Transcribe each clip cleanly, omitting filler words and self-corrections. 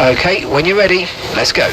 Okay, when you're ready, let's go.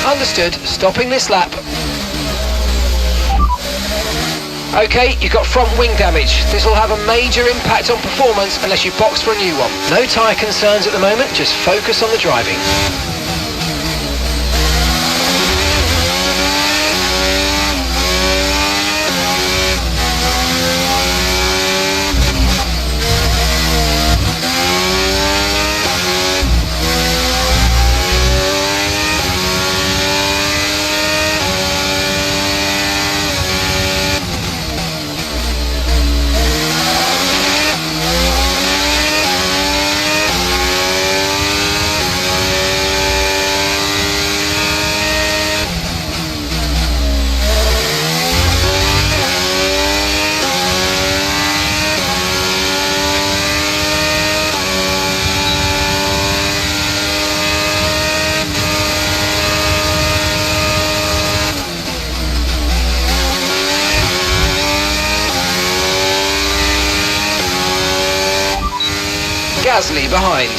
Understood, stopping this lap. Okay, you've got front wing damage. This will have a major impact on performance unless you box for a new one. No tyre concerns at the moment, just focus on the driving. Gasly behind.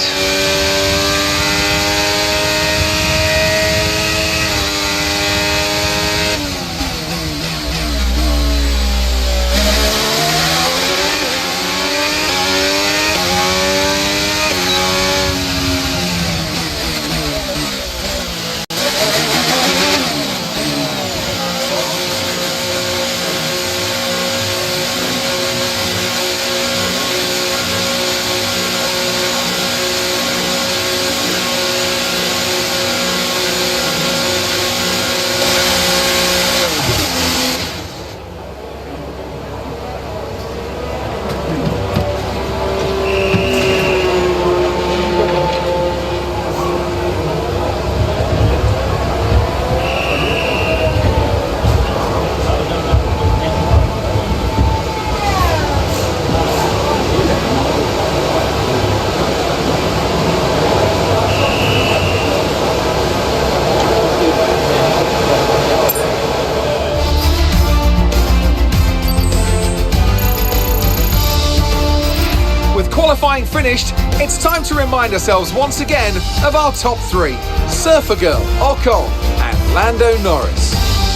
qualifying finished, it's time to remind ourselves once again of our top three: Surfer Girl, Ocon and Lando Norris.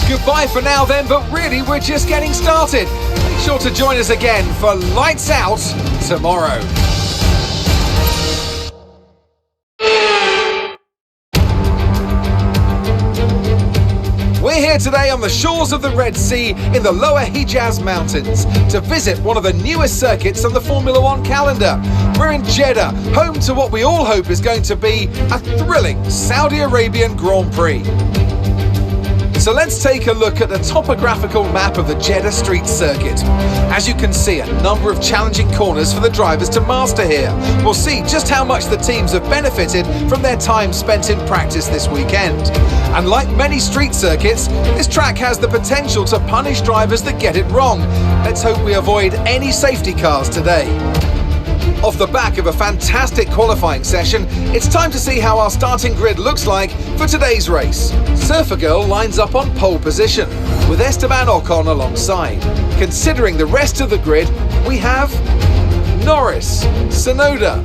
Goodbye for now then, but really we're just getting started. Make sure to join us again for Lights Out tomorrow. We're here today on the shores of the Red Sea in the Lower Hijaz Mountains to visit one of the newest circuits on the Formula One calendar. We're in Jeddah, home to what we all hope is going to be a thrilling Saudi Arabian Grand Prix. So let's take a look at the topographical map of the Jeddah Street Circuit. As you can see, a number of challenging corners for the drivers to master here. We'll see just how much the teams have benefited from their time spent in practice this weekend. And like many street circuits, this track has the potential to punish drivers that get it wrong. Let's hope we avoid any safety cars today. Off the back of a fantastic qualifying session, it's time to see how our starting grid looks like for today's race. Surfer Girl lines up on pole position, with Esteban Ocon alongside. Considering the rest of the grid, we have Norris, Tsunoda,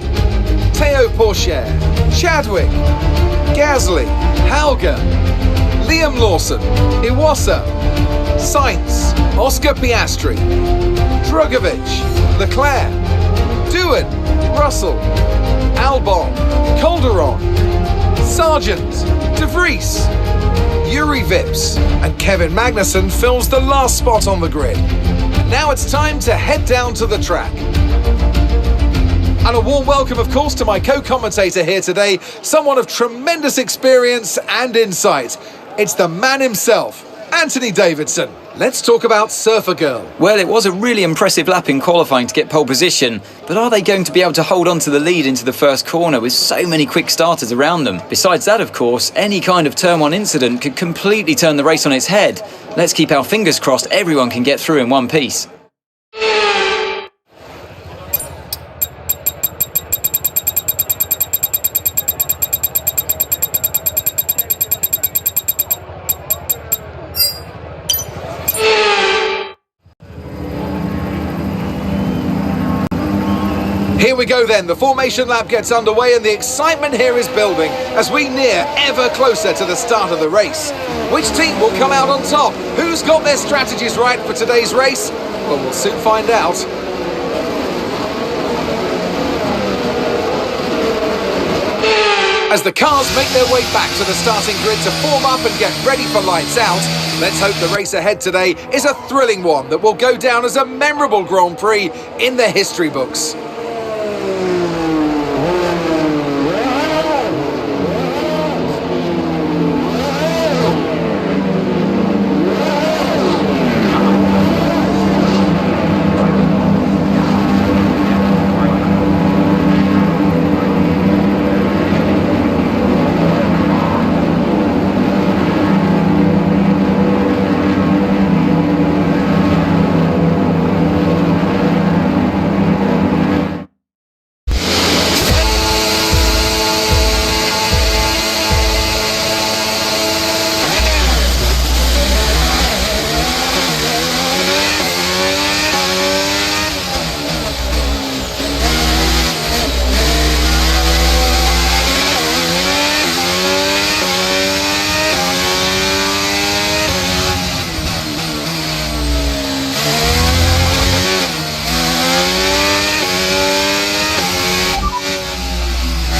Teo Pourchaire, Chadwick, Gasly, Halga, Liam Lawson, Iwasa, Sainz, Oscar Piastri, Drugovich, Leclerc, Doohan, Russell, Albon, Calderon, Sargent, De Vries, Yuri Vips, and Kevin Magnussen fills the last spot on the grid. Now it's time to head down to the track. And a warm welcome, of course, to my co-commentator here today, someone of tremendous experience and insight. It's the man himself, Anthony Davidson. Let's talk about Surfer Girl. Well, it was a really impressive lap in qualifying to get pole position, but are they going to be able to hold on to the lead into the first corner with so many quick starters around them? Besides that, of course, any kind of turn one incident could completely turn the race on its head. Let's keep our fingers crossed everyone can get through in one piece. Here we go then, the formation lap gets underway and the excitement here is building as we near ever closer to the start of the race. Which team will come out on top? Who's got their strategies right for today's race? Well, we'll soon find out. As the cars make their way back to the starting grid to form up and get ready for lights out, let's hope the race ahead today is a thrilling one that will go down as a memorable Grand Prix in the history books.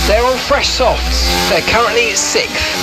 They're on fresh softs. They're currently 6th.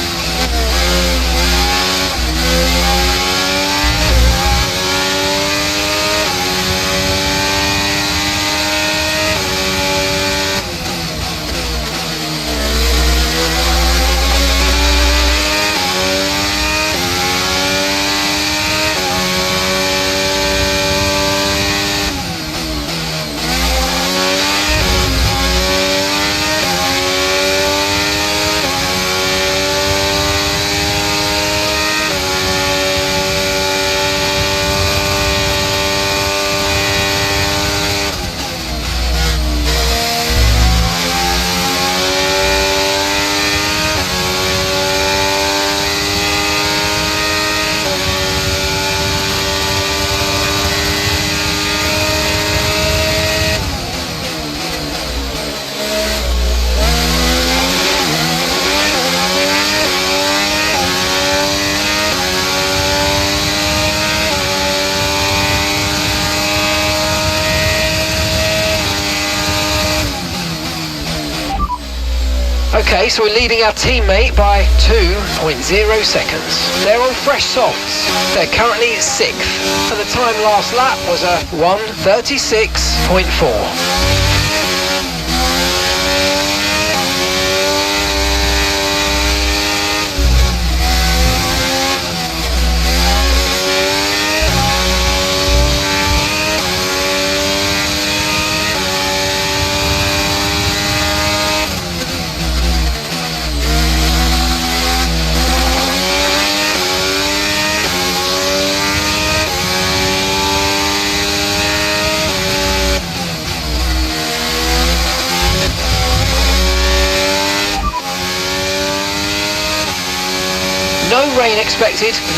Okay, so we're leading our teammate by 2.0 seconds. They're on fresh softs. They're currently 6th. And the time last lap was a 1:36.4.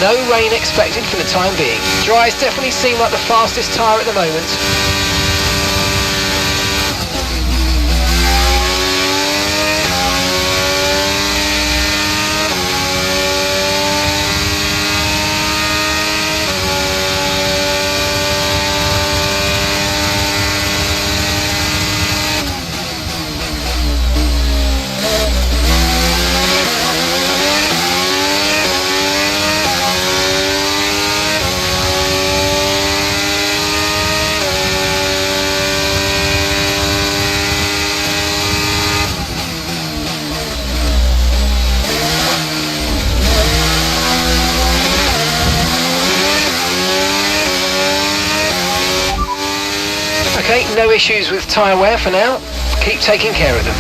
No rain expected for the time being. Dries definitely seem like the fastest tyre at the moment. Okay, no issues with tyre wear for now. Keep taking care of them.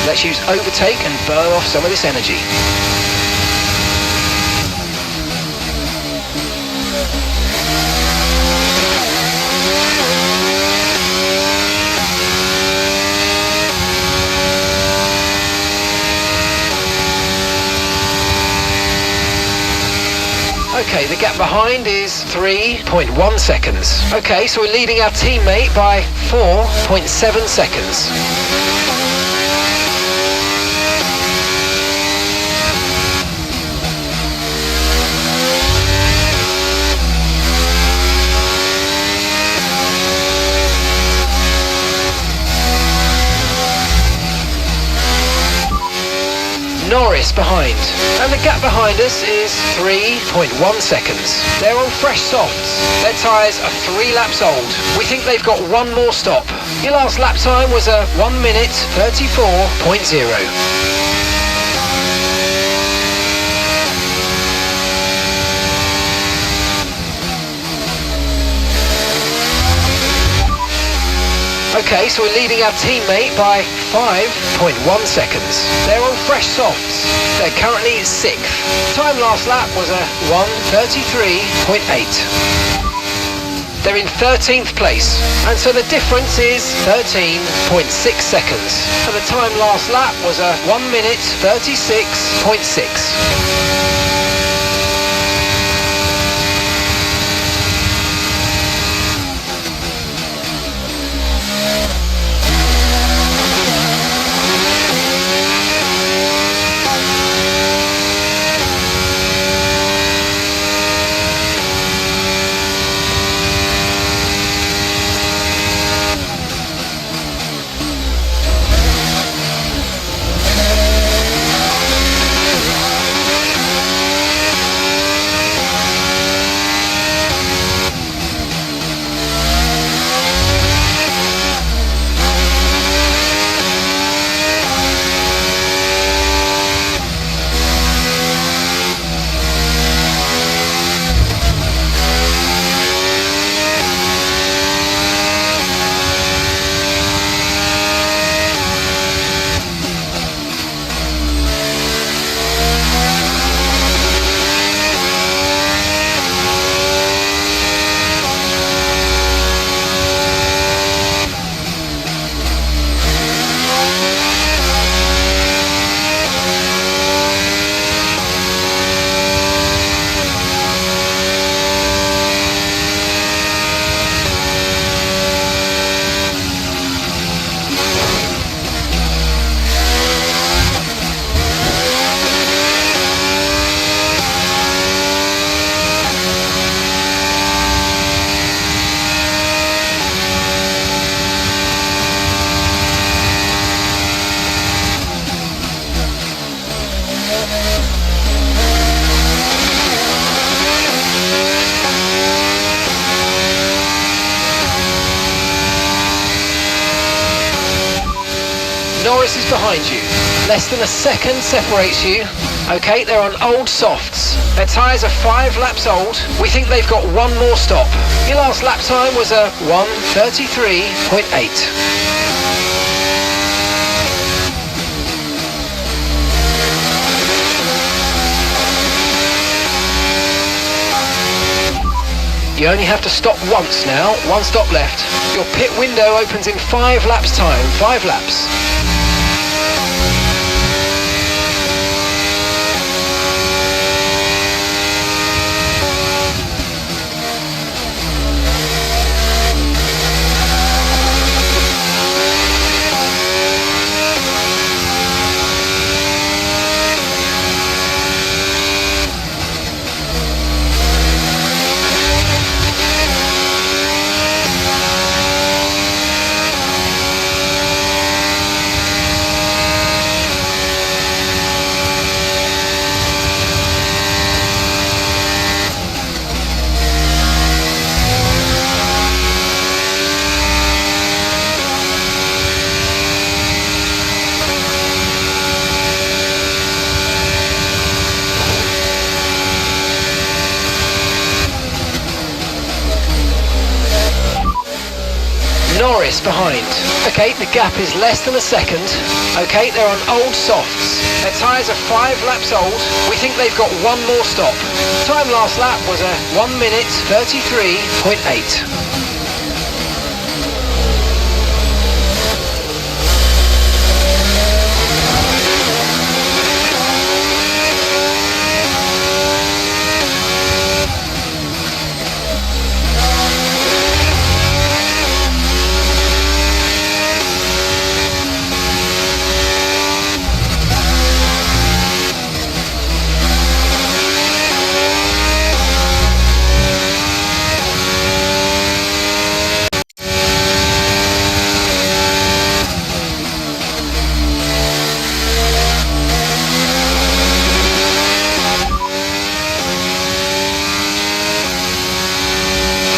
Let's use overtake and burn off some of this energy. Okay, the gap behind is 3.1 seconds. Okay, so we're leading our teammate by 4.7 seconds. Norris behind, and the gap behind us is 3.1 seconds. They're on fresh softs. Their tyres are 3 laps old. We think they've got one more stop. Your last lap time was a 1:34.0. Okay, so we're leading our teammate by 5.1 seconds. They're on fresh softs. They're currently 6th. Time last lap was a 1:33.8. They're in 13th place, and so the difference is 13.6 seconds. And the time last lap was a 1:36.6. Norris is behind you. Less than a second separates you. Okay, they're on old softs. Their tyres are 5 laps old. We think they've got one more stop. Your last lap time was a 1:33.8. You only have to stop once now, 1 stop left. Your pit window opens in 5 laps time, 5 laps. Norris behind. Okay, the gap is less than a second. Okay, they're on old softs. Their tyres are 5 laps old. We think they've got one more stop. Time last lap was a 1:33.8.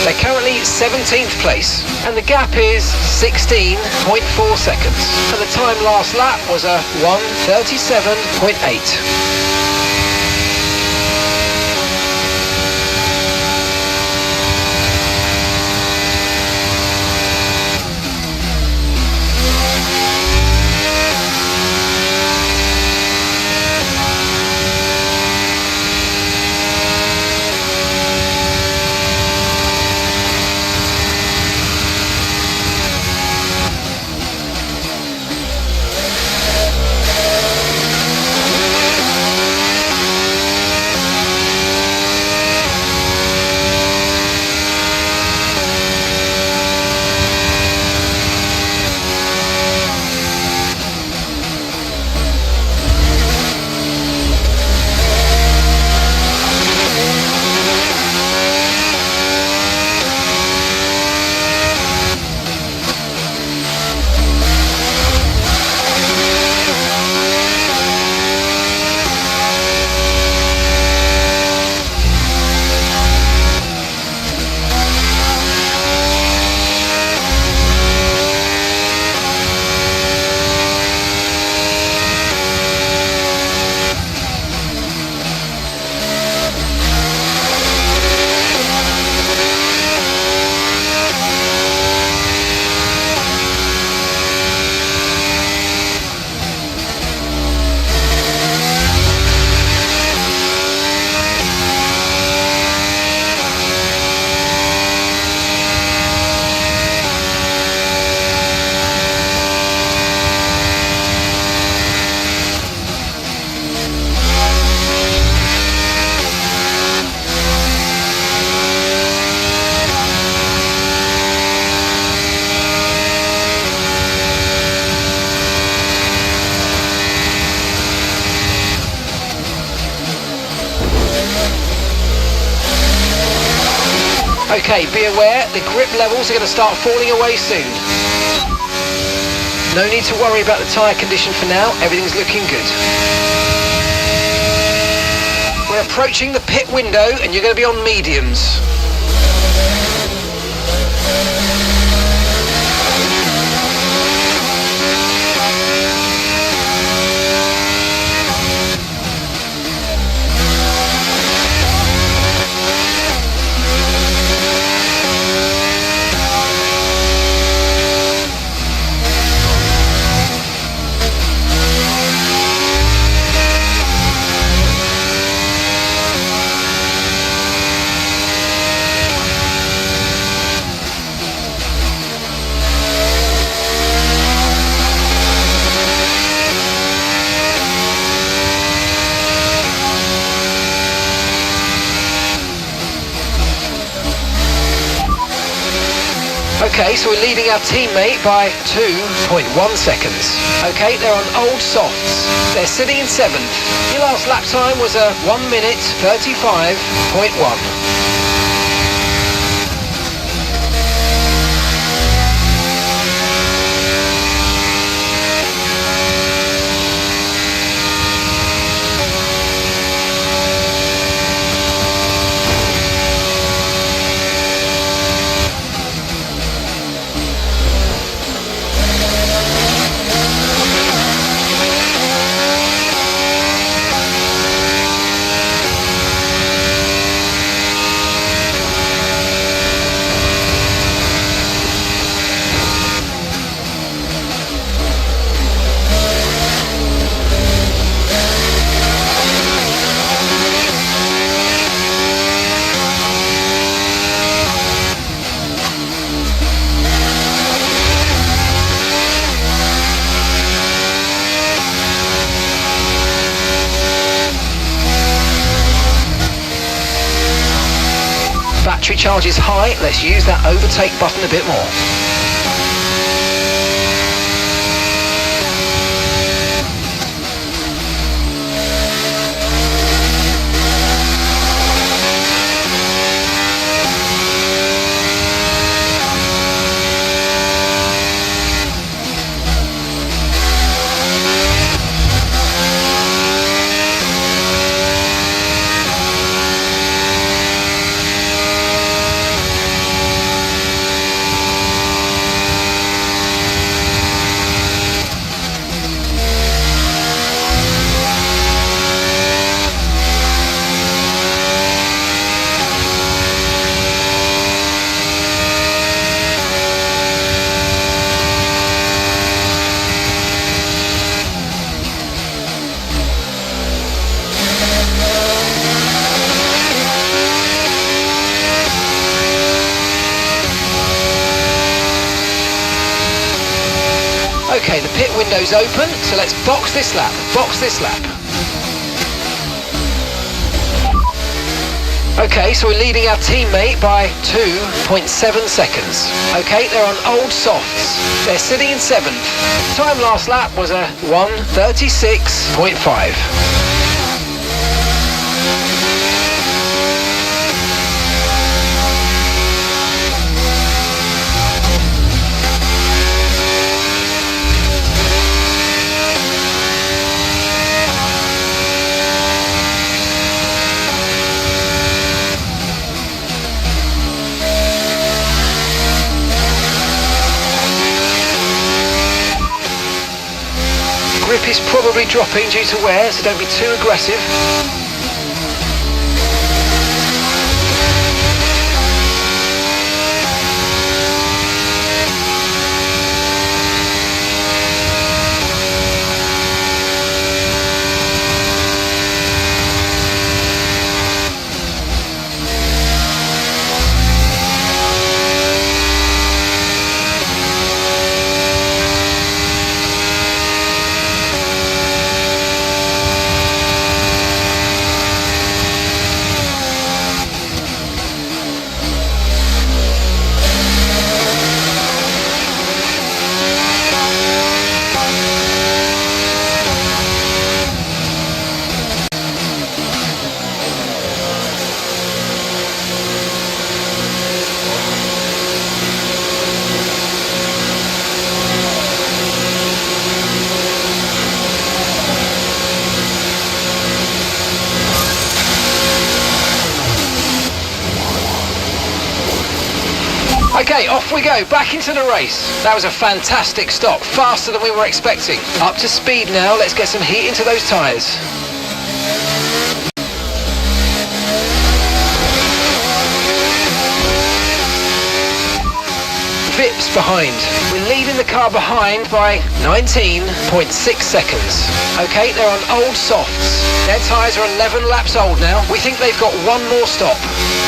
They're currently 17th place, and the gap is 16.4 seconds. And the time last lap was a 1:37.8. Okay, be aware, the grip levels are going to start falling away soon. No need to worry about the tyre condition for now, everything's looking good. We're approaching the pit window and you're going to be on mediums. Okay, so we're leading our teammate by 2.1 seconds. Okay, they're on old softs. They're sitting in 7th. Your last lap time was a 1 minute 35.1. Battery charge is high, let's use that overtake button a bit more. Okay, the pit window's open, so let's box this lap, Okay, so we're leading our teammate by 2.7 seconds. Okay, they're on old softs. They're sitting in 7th. Time last lap was a 1:36.5. Grip is probably dropping due to wear, so don't be too aggressive. Okay, off we go, back into the race. That was a fantastic stop, faster than we were expecting. Up to speed now, let's get some heat into those tyres. Vips behind. We're leading the car behind by 19.6 seconds. Okay, they're on old softs. Their tyres are 11 laps old now. We think they've got one more stop.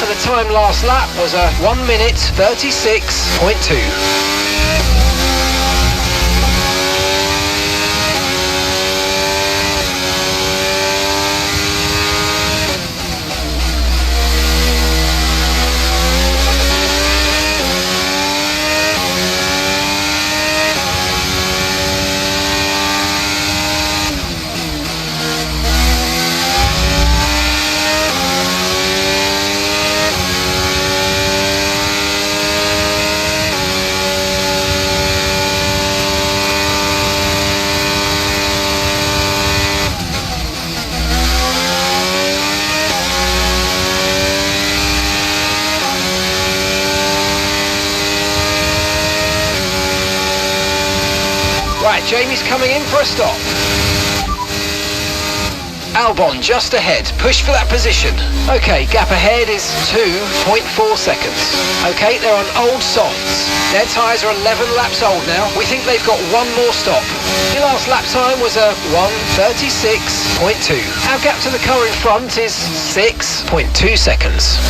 And the time last lap was a 1 minute 36.2. Jamie's coming in for a stop. Albon just ahead, push for that position. Okay, gap ahead is 2.4 seconds. Okay, they're on old softs. Their tyres are 11 laps old now. We think they've got one more stop. Your last lap time was a 1:36.2. Our gap to the car in front is 6.2 seconds.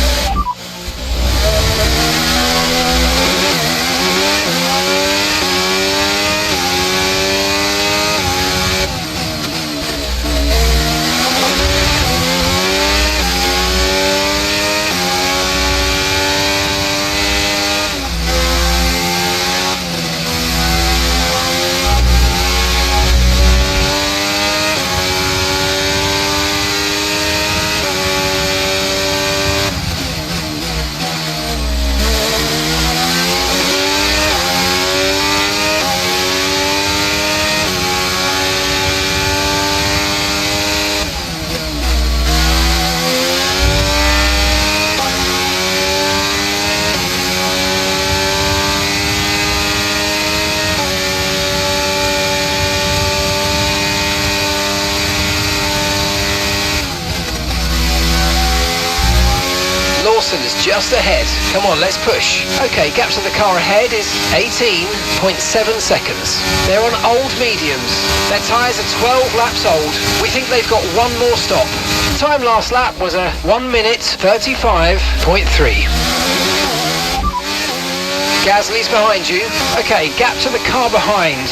Lawson is just ahead. Come on, let's push. Okay, gap to the car ahead is 18.7 seconds. They're on old mediums. Their tyres are 12 laps old. We think they've got one more stop. Time last lap was a 1:35.3. Gasly's behind you. Okay, gap to the car behind.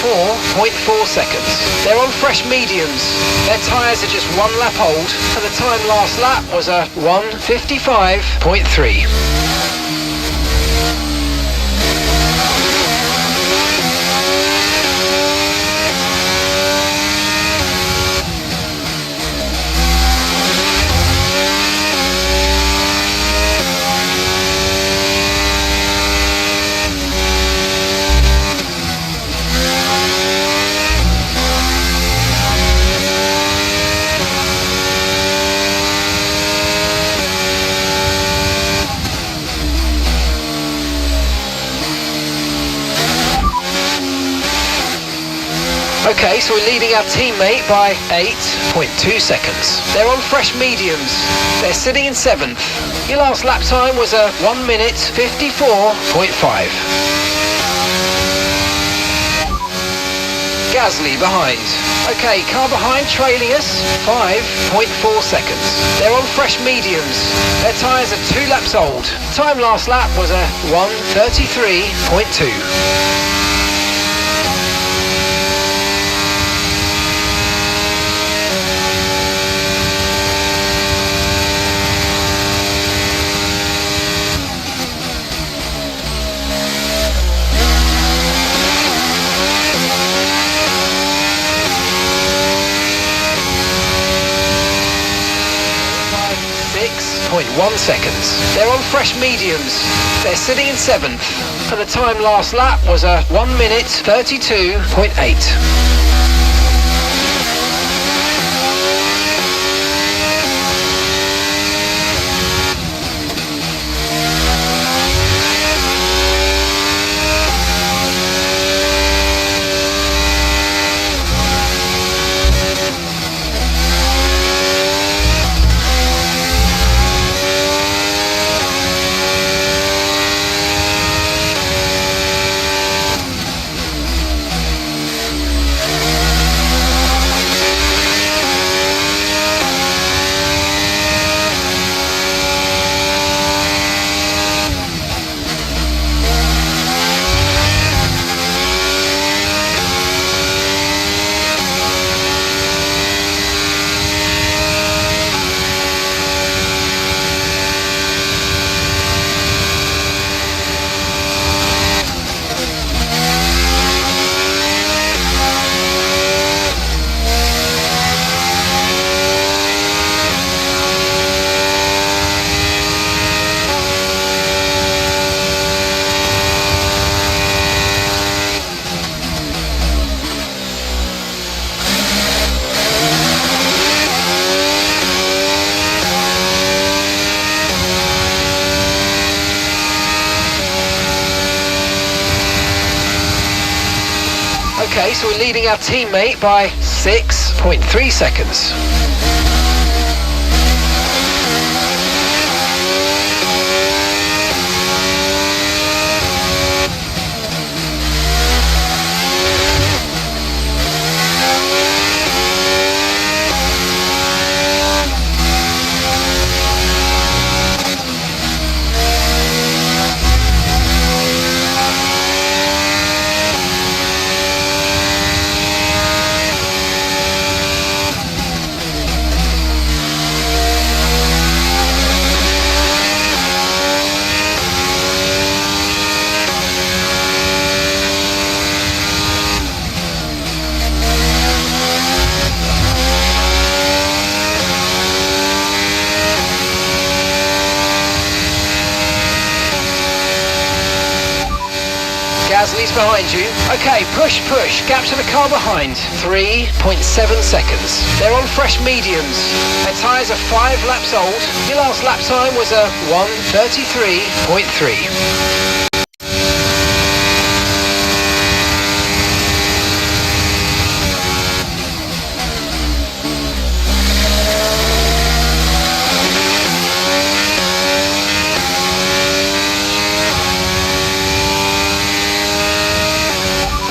4.4 seconds. They're on fresh mediums. Their tyres are just one lap old, and the time last lap was a 1:55.3. Okay, so we're leading our teammate by 8.2 seconds. They're on fresh mediums. They're sitting in 7th. Your last lap time was a 1:54.5. Gasly behind. Okay, car behind trailing us, 5.4 seconds. They're on fresh mediums. Their tyres are 2 laps old. Time last lap was a 1:33.2. .1 seconds. They're on fresh mediums. They're sitting in 7th. And the time last lap was a 1:32.8. Okay, so we're leading our teammate by 6.3 seconds. Gasly's behind you. Okay, push, gap to the car behind. 3.7 seconds. They're on fresh mediums. Their tyres are 5 laps old. Your last lap time was a 1:33.3.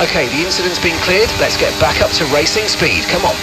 Okay, the incident's been cleared. Let's get back up to racing speed. Come on.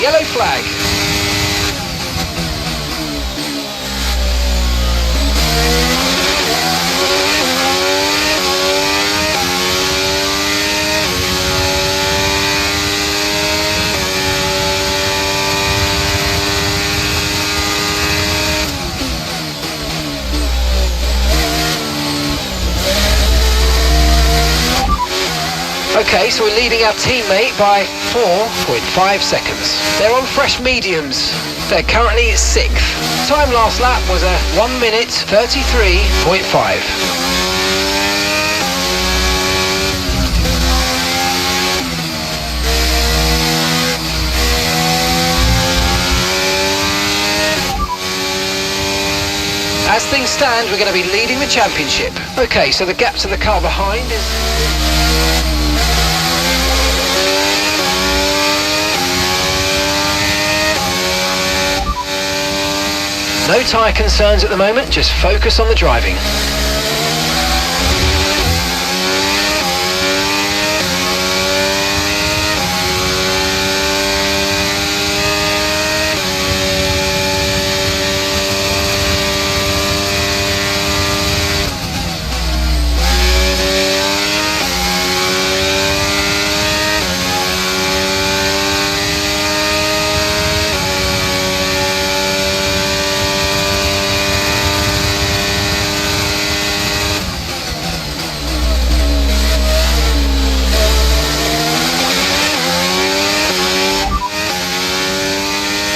Yellow flag. Okay, so we're leading our teammate by 4.5 seconds. They're on fresh mediums. They're currently 6th. Time last lap was a 1:33.5. As things stand, we're going to be leading the championship. Okay, so the gap to the car behind is... No tyre concerns at the moment, just focus on the driving.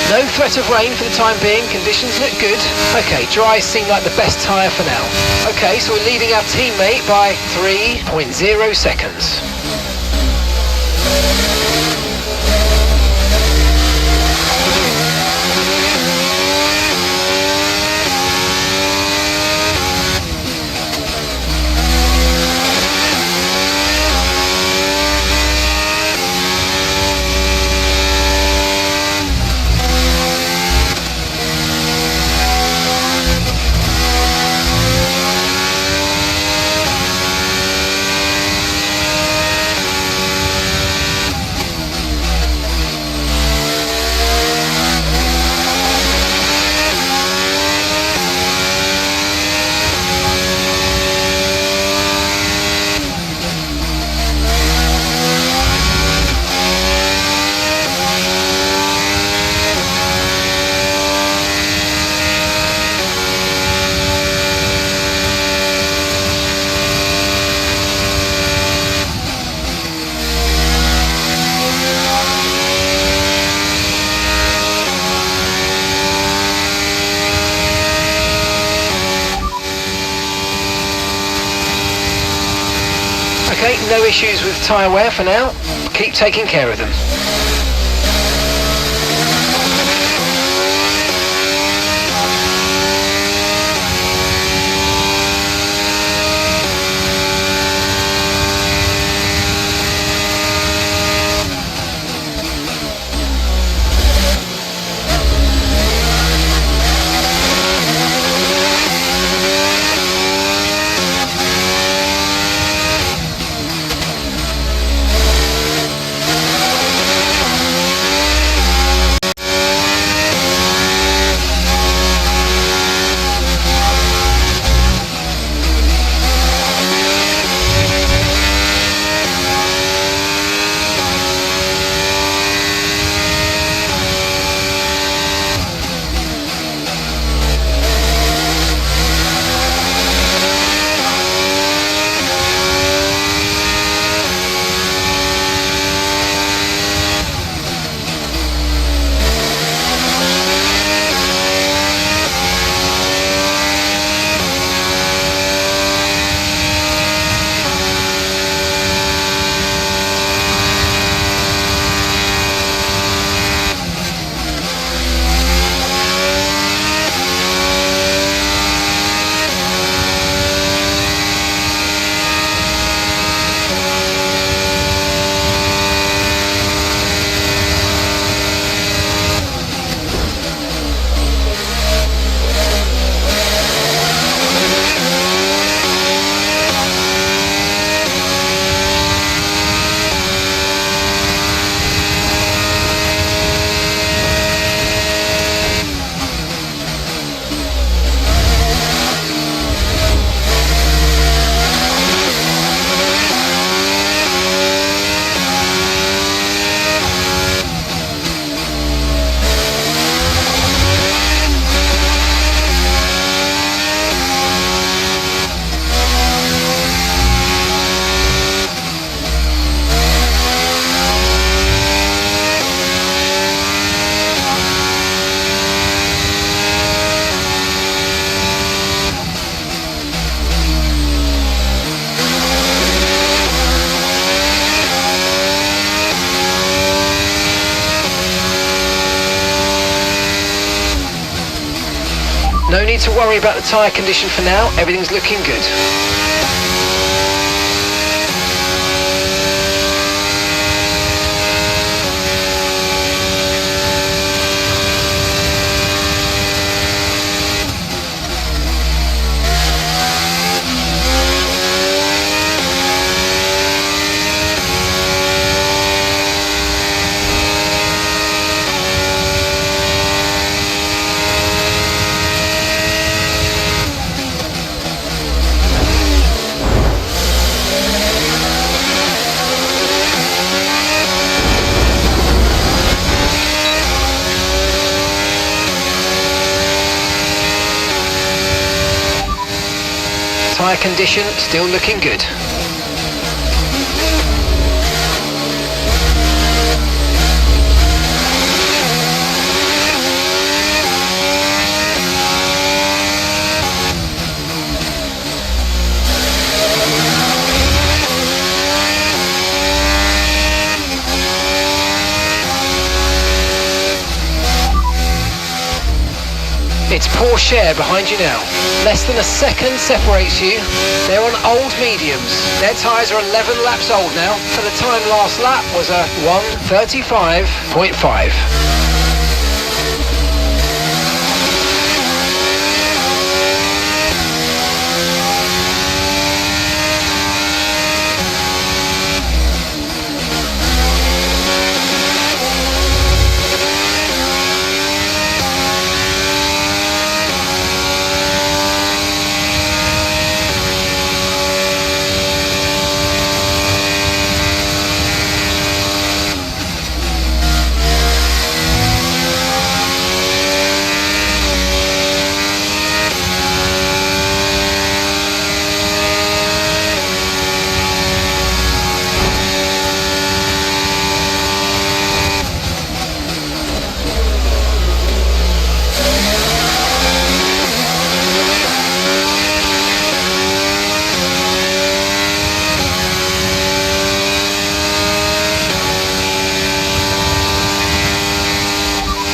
No threat of rain for the time being, conditions look good. Okay, dry seem like the best tyre for now. Okay, so we're leading our teammate by 3.0 seconds. Okay, no issues with tyre wear for now. Keep taking care of them. No need to worry about the tyre condition for now, everything's looking good. Tyre condition still looking good. It's poor share behind you now. Less than a second separates you. They're on old mediums. Their tyres are 11 laps old now. And the time last lap was a 1:35.5.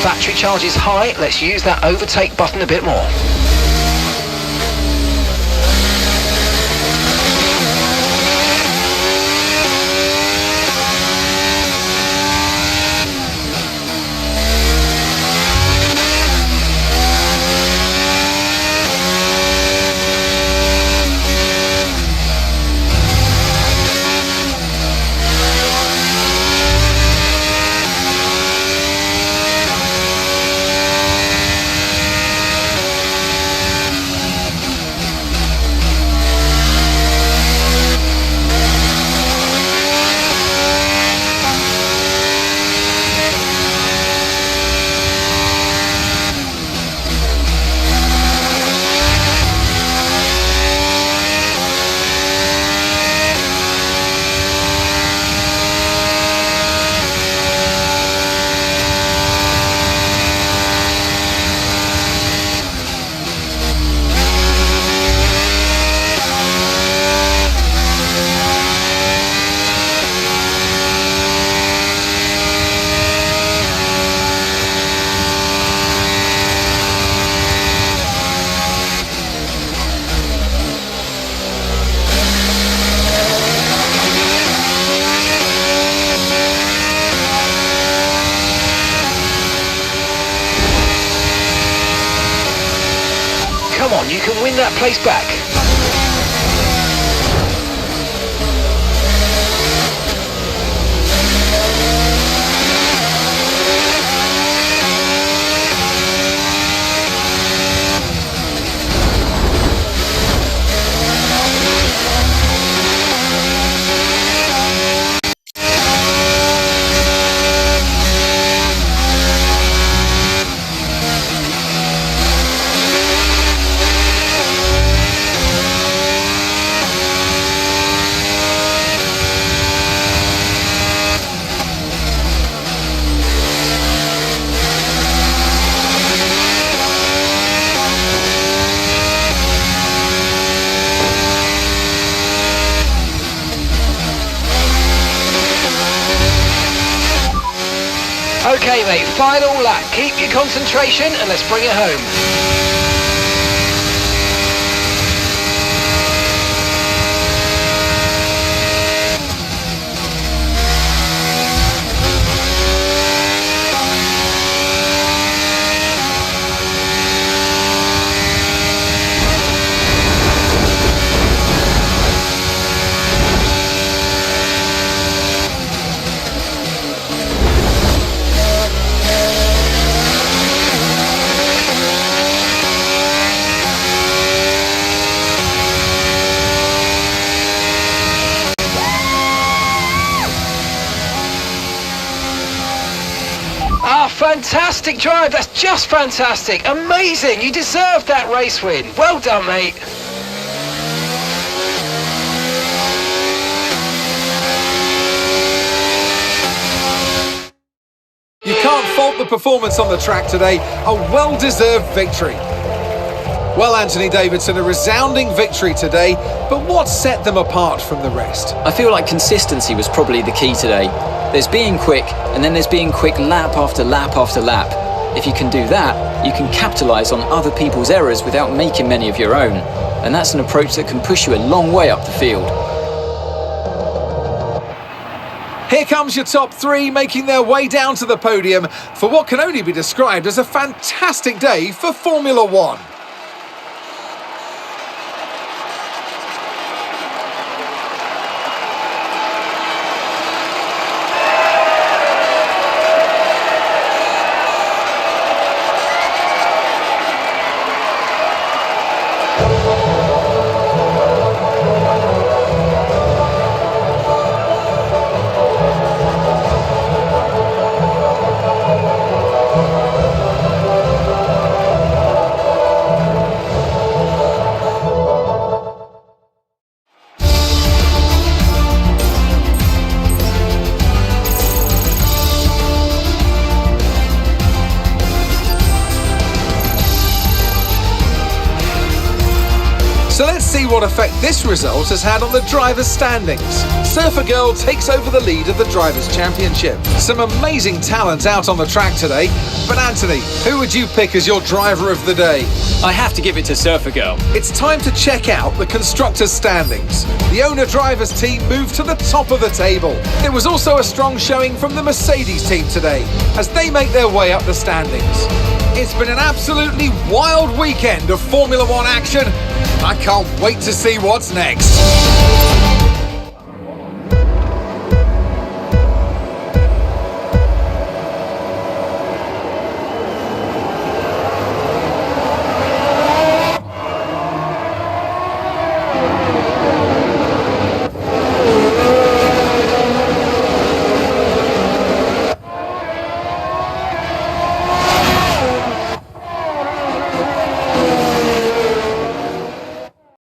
Battery charge is high, let's use that overtake button a bit more. Come on, you can win that place back. Okay mate, final lap. Keep your concentration and let's bring it home. Ah, fantastic drive. That's just fantastic. Amazing. You deserve that race win. Well done, mate. You can't fault the performance on the track today. A well-deserved victory. Well, Anthony Davidson, a resounding victory today, but what set them apart from the rest? I feel like consistency was probably the key today. There's being quick, and then there's being quick lap after lap after lap. If you can do that, you can capitalise on other people's errors without making many of your own. And that's an approach that can push you a long way up the field. Here comes your top three making their way down to the podium for what can only be described as a fantastic day for Formula One. see what effect this result has had on the drivers' standings. Surfer Girl takes over the lead of the Drivers' Championship. Some amazing talent out on the track today, but Anthony, who would you pick as your driver of the day? I have to give it to Surfer Girl. It's time to check out the constructors' standings. The owner-drivers team moved to the top of the table. There was also a strong showing from the Mercedes team today as they make their way up the standings. It's been an absolutely wild weekend of Formula One action. I can't wait to see what's next.